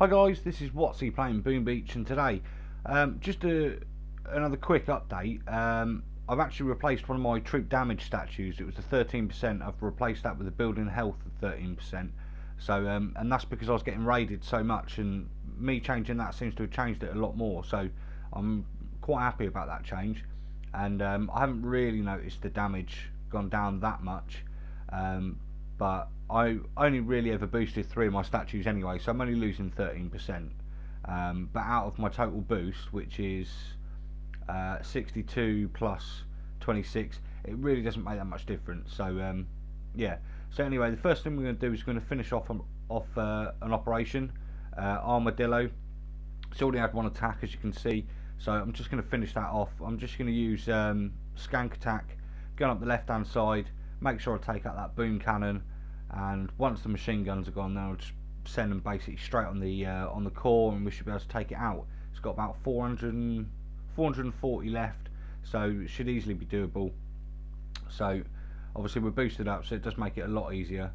Hi guys, this is Wattsy playing Boom Beach, and today, another quick update. I've actually replaced one of my troop damage statues. It was the 13%. I've replaced that with a building health of 13%. So, and that's because I was getting raided so much, and me changing that seems to have changed it a lot more. So, I'm quite happy about that change, and I haven't really noticed the damage gone down that much. But I only really ever boosted 3 of my statues anyway, so I'm only losing 13%. But out of my total boost, which is 62 plus 26, it really doesn't make that much difference. So yeah. So anyway, the first thing we're going to do is going to finish off an operation, Armadillo. It's already had one attack, as you can see. So I'm just going to finish that off. I'm just going to use skank attack, going up the left hand side, make sure I take out that boom cannon, and once the machine guns are gone, then I'll just send them basically straight on the core, and we should be able to take it out. It's got about 440 left, so it should easily be doable. So obviously we're boosted up, so it does make it a lot easier.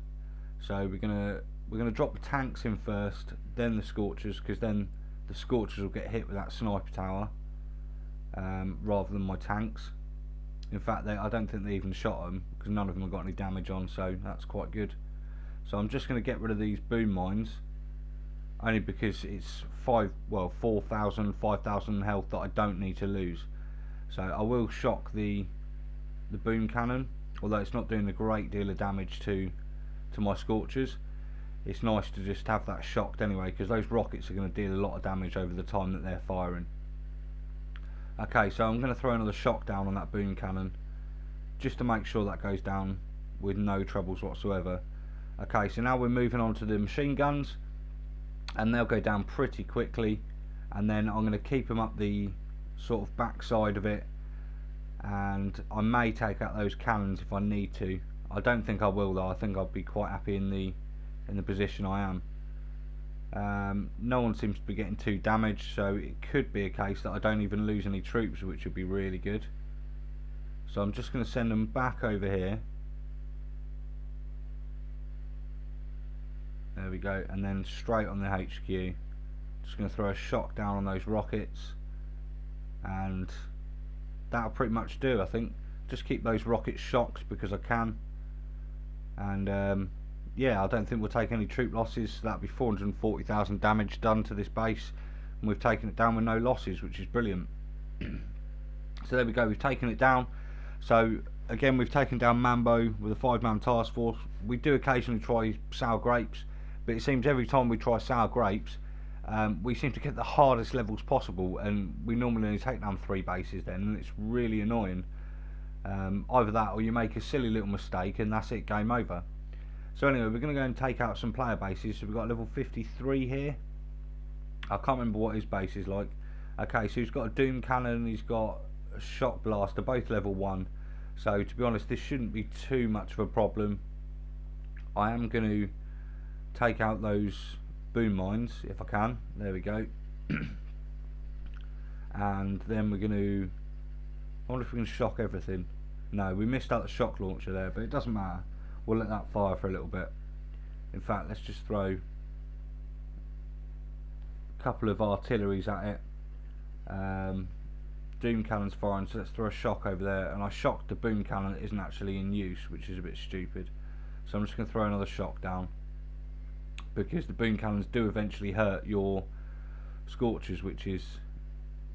So we're gonna drop the tanks in first, then the Scorchers, because then the Scorchers will get hit with that sniper tower rather than my tanks. In fact, I don't think they even shot them, because none of them have got any damage on, so that's quite good. So I'm just going to get rid of these boom mines, only because it's 4,000, 5,000 health that I don't need to lose. So I will shock the boom cannon, although it's not doing a great deal of damage to my Scorchers. It's nice to just have that shocked anyway, because those rockets are going to deal a lot of damage over the time that they're firing. Okay, so I'm going to throw another shock down on that boom cannon, just to make sure that goes down with no troubles whatsoever. Okay, so now we're moving on to the machine guns, and they'll go down pretty quickly, and then I'm going to keep them up the sort of back side of it, and I may take out those cannons if I need to. I don't think I will though. I think I'll be quite happy in the position I am. No one seems to be getting too damaged, so it could be a case that I don't even lose any troops, which would be really good. So I'm just going to send them back over here. There we go, and then straight on the HQ. Just going to throw a shock down on those rockets, and that'll pretty much do, I think. Just keep those rockets shocked because I can, and yeah, I don't think we'll take any troop losses. So that'll be 440,000 damage done to this base, and we've taken it down with no losses, which is brilliant. So there we go, we've taken it down. So again, we've taken down Mambo with a 5-man task force. We do occasionally try sour grapes, but it seems every time we try sour grapes, we seem to get the hardest levels possible, and we normally only take down 3 bases then, and it's really annoying. Either that, or you make a silly little mistake and that's it, game over. So anyway, we're going to go and take out some player bases. So we've got level 53 here. I can't remember what his base is like. Okay, so he's got a Doom Cannon, he's got a Shock Blaster, both level 1. So to be honest, this shouldn't be too much of a problem. I am going to take out those boom mines if I can. There we go. And then we're going to... I wonder if we can shock everything. No, we missed out the shock launcher there, but it doesn't matter. We'll let that fire for a little bit. In fact, let's just throw a couple of artilleries at it. Doom cannon's firing, so let's throw a shock over there. And I shocked the boom cannon that isn't actually in use, which is a bit stupid. So I'm just going to throw another shock down, because the boom cannons do eventually hurt your Scorchers, which is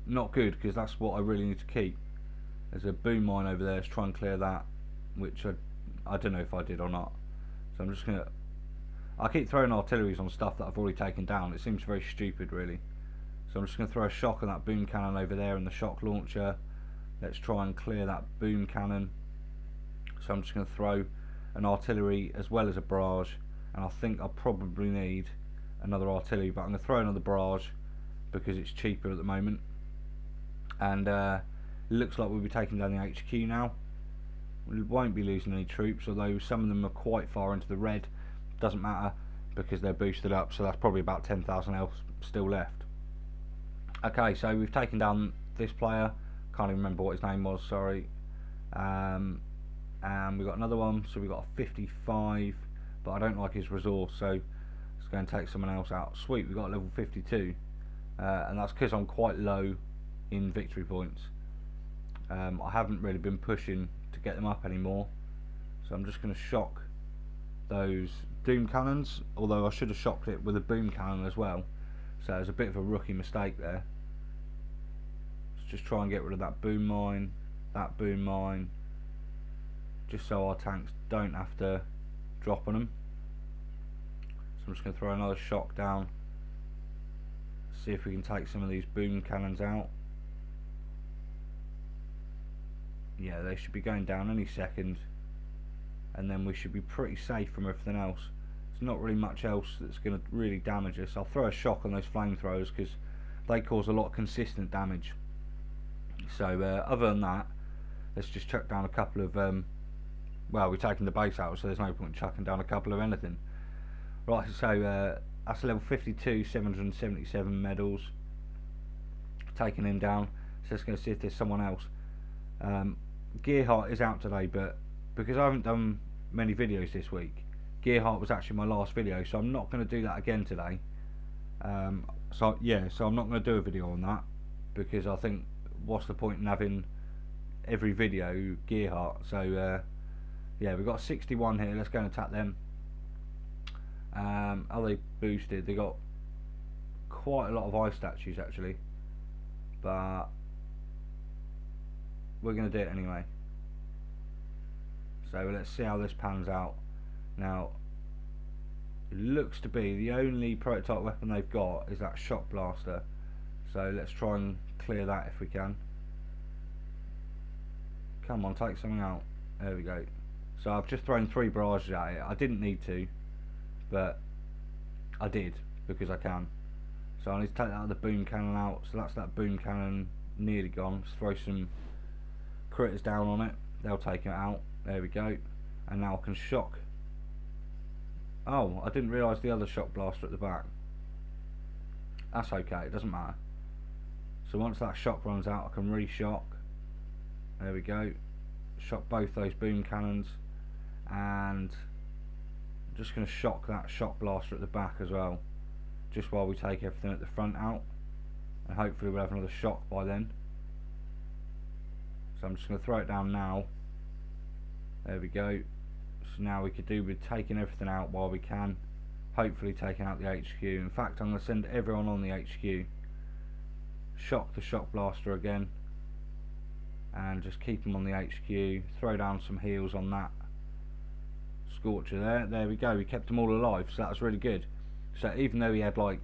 not good, because that's what I really need to keep. There's a boom mine over there. Let's try and clear that, which I don't know if I did or not. So I'm just gonna... I keep throwing artilleries on stuff that I've already taken down. It seems very stupid, really. So I'm just going to throw a shock on that boom cannon over there and the shock launcher. Let's try and clear that boom cannon. So I'm just going to throw an artillery as well as a barrage, and I think I'll probably need another artillery, but I'm going to throw another barrage because it's cheaper at the moment. And it looks like we'll be taking down the HQ now. We won't be losing any troops, although some of them are quite far into the red. Doesn't matter because they're boosted up, so that's probably about 10,000 health still left. Okay, so we've taken down this player. Can't even remember what his name was, sorry. And we've got another one, so we've got a 55, but I don't like his resource, so Let's go and take someone else out. Sweet, we got level 52, and that's because I'm quite low in victory points. I haven't really been pushing to get them up anymore, so I'm just going to shock those doom cannons, although I should have shocked it with a boom cannon as well, so it's a bit of a rookie mistake there. Let's just try and get rid of that boom mine, just so our tanks don't have to drop on them. So I'm just going to throw another shock down, see if we can take some of these boom cannons out. Yeah, they should be going down any second, and then we should be pretty safe from everything else. There's not really much else that's going to really damage us. I'll throw a shock on those flamethrowers because they cause a lot of consistent damage. So other than that, let's just chuck down a couple of well, we're taking the base out, so there's no point chucking down a couple of anything. Right, so that's level 52, 777 medals, taking him down. So let's go see if there's someone else. Gearheart is out today, but because I haven't done many videos this week, Gearheart was actually my last video, so I'm not going to do that again today. So I'm not going to do a video on that, because I think what's the point in having every video Gearheart. So yeah, we've got 61 here. Let's go and attack them. Are they boosted? They got quite a lot of ice statues actually, but we're going to do it anyway. So let's see how this pans out. Now, it looks to be the only prototype weapon they've got is that shock blaster. So let's try and clear that if we can. Come on, take something out. There we go. So I've just thrown 3 barrages at it. I didn't need to, but I did because I can. So I need to take that other boom cannon out. So that's that boom cannon nearly gone. Let's throw some critters down on it. They'll take it out. There we go. And now I can shock. Oh, I didn't realise the other shock blaster at the back. That's okay, it doesn't matter. So once that shock runs out, I can re-shock. There we go. Shock both those boom cannons, and I'm just going to shock that shock blaster at the back as well, just while we take everything at the front out, and hopefully we'll have another shock by then. So I'm just going to throw it down now. There we go. So now we could do with taking everything out while we can, hopefully taking out the HQ. In fact, I'm going to send everyone on the HQ, shock the shock blaster again, and just keep them on the HQ. Throw down some heals on that Scorcher there we go. We kept them all alive, so that was really good. So even though we had like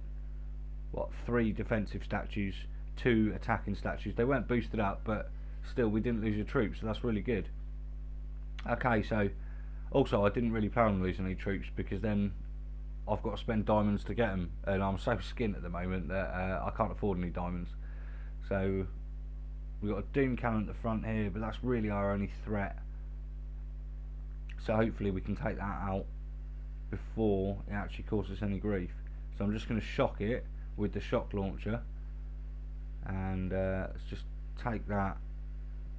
what, 3 defensive statues, 2 attacking statues, they weren't boosted up, but still we didn't lose the troops, so that's really good. Okay, so also I didn't really plan on losing any troops, because then I've got to spend diamonds to get them, and I'm so skint at the moment that I can't afford any diamonds. So we've got a doom cannon at the front here, but that's really our only threat. So hopefully we can take that out before it actually causes any grief. So I'm just going to shock it with the shock launcher, and let's just take that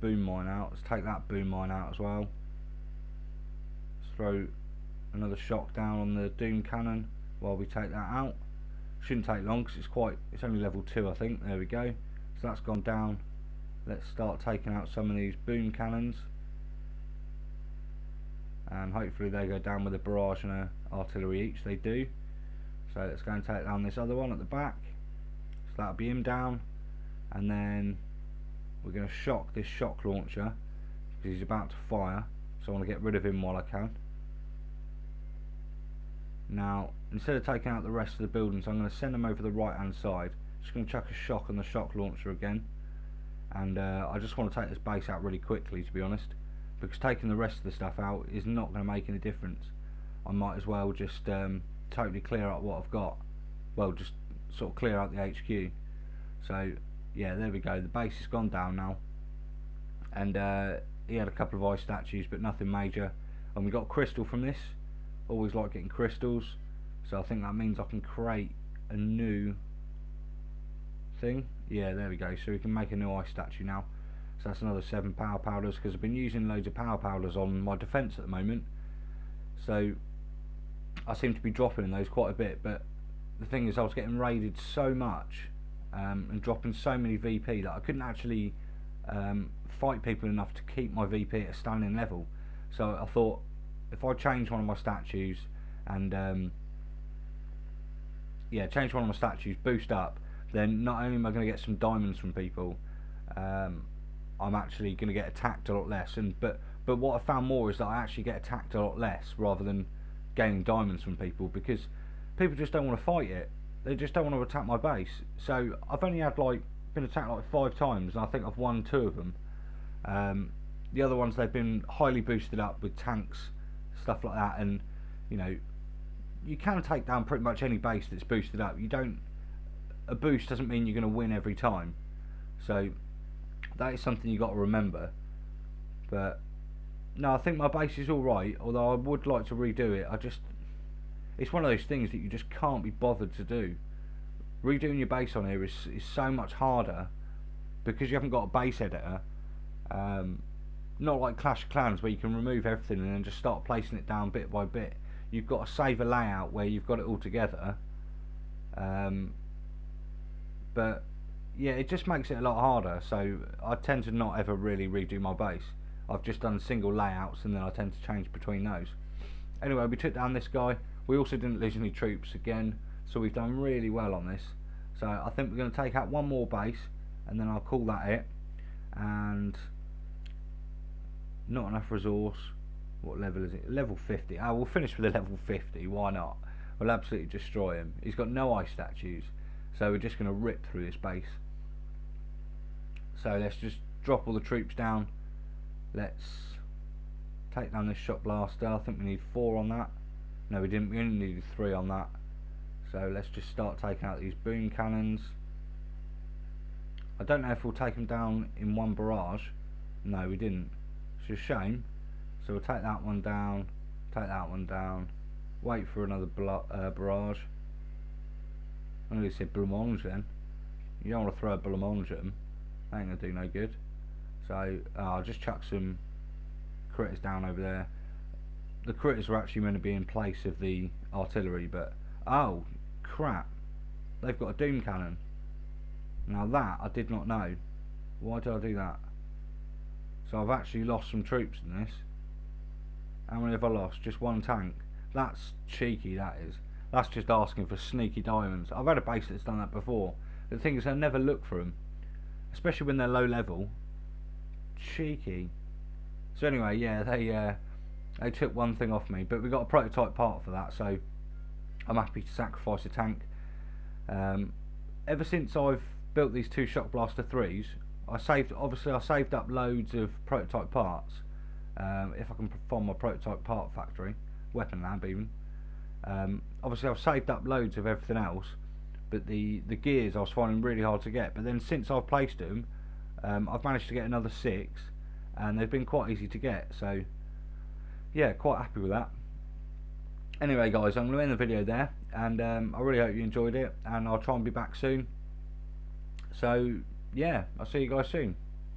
boom mine out. Let's take that boom mine out as well. Let's throw another shock down on the doom cannon while we take that out. Shouldn't take long because it's only level 2, I think. There we go. So that's gone down. Let's start taking out some of these boom cannons, and hopefully they go down with a barrage and a artillery each. They do. So let's go and take down this other one at the back. So that'll be him down, and then we're going to shock this shock launcher because he's about to fire, so I want to get rid of him while I can. Now, instead of taking out the rest of the buildings, I'm going to send them over the right hand side. Just going to chuck a shock on the shock launcher again, and I just want to take this base out really quickly, to be honest, because taking the rest of the stuff out is not going to make any difference. I might as well just totally clear out what I've got. Well, just sort of clear out the HQ. So yeah, there we go. The base has gone down now, and he had a couple of ice statues, but nothing major. And we got crystal from this. Always like getting crystals, so I think that means I can create a new thing. Yeah, there we go. So we can make a new ice statue now. So that's another 7 power powders, because I've been using loads of power powders on my defence at the moment. So I seem to be dropping in those quite a bit, but the thing is I was getting raided so much and dropping so many VP that I couldn't actually fight people enough to keep my VP at a standing level. So I thought, if I change one of my statues and change one of my statues, boost up, then not only am I going to get some diamonds from people, I'm actually going to get attacked a lot less. But what I found more is that I actually get attacked a lot less rather than gaining diamonds from people, because people just don't want to fight it. They just don't want to attack my base. So I've only had been attacked 5 times, and I think I've won 2 of them. The other ones, they've been highly boosted up with tanks, stuff like that, and you can take down pretty much any base that's boosted up. A boost doesn't mean you're going to win every time, so that is something you got to remember. But no, I think my base is alright, although I would like to redo it. It's one of those things that you just can't be bothered to do. Redoing your base on here is so much harder because you haven't got a base editor. Not like Clash of Clans where you can remove everything and then just start placing it down bit by bit. You've got to save a layout where you've got it all together. But yeah, it just makes it a lot harder, so I tend to not ever really redo my base. I've just done single layouts and then I tend to change between those. Anyway, we took down this guy. We also didn't lose any troops again, so we've done really well on this. So I think we're going to take out one more base and then I'll call that it. And not enough resource. What level is it? Level 50. We'll finish with a level 50, why not? We'll absolutely destroy him. He's got no ice statues, so we're just going to rip through this base. So let's just drop all the troops down. Let's take down this shot blaster. I think we need 4 on that. No, we didn't. We only needed 3 on that. So let's just start taking out these boom cannons. I don't know if we'll take them down in one barrage. No, we didn't. It's a shame. So we'll take that one down, take that one down, wait for another barrage. I'm going to say blancmange then. You don't want to throw a blancmange at them. That ain't going to do no good. So I'll just chuck some critters down over there. The critters were actually meant to be in place of the artillery, but oh crap, they've got a doom cannon. Now that I did not know. Why did I do that? So I've actually lost some troops in this. How many have I lost? Just 1 tank. That's cheeky, that is. That's just asking for sneaky diamonds. I've had a base that's done that before. The thing is, I never look for them, especially when they're low level. Cheeky. So anyway, yeah, they took 1 thing off me, but we got a prototype part for that, so I'm happy to sacrifice a tank. Ever since I've built these 2 shock blaster 3s, I saved up loads of prototype parts. If I can find my prototype part factory, weapon lab even. Obviously I've saved up loads of everything else, but the gears I was finding really hard to get. But then since I've placed them, I've managed to get another 6, and they've been quite easy to get. So yeah, quite happy with that. Anyway guys, I'm going to end the video there, and I really hope you enjoyed it, and I'll try and be back soon. So yeah, I'll see you guys soon.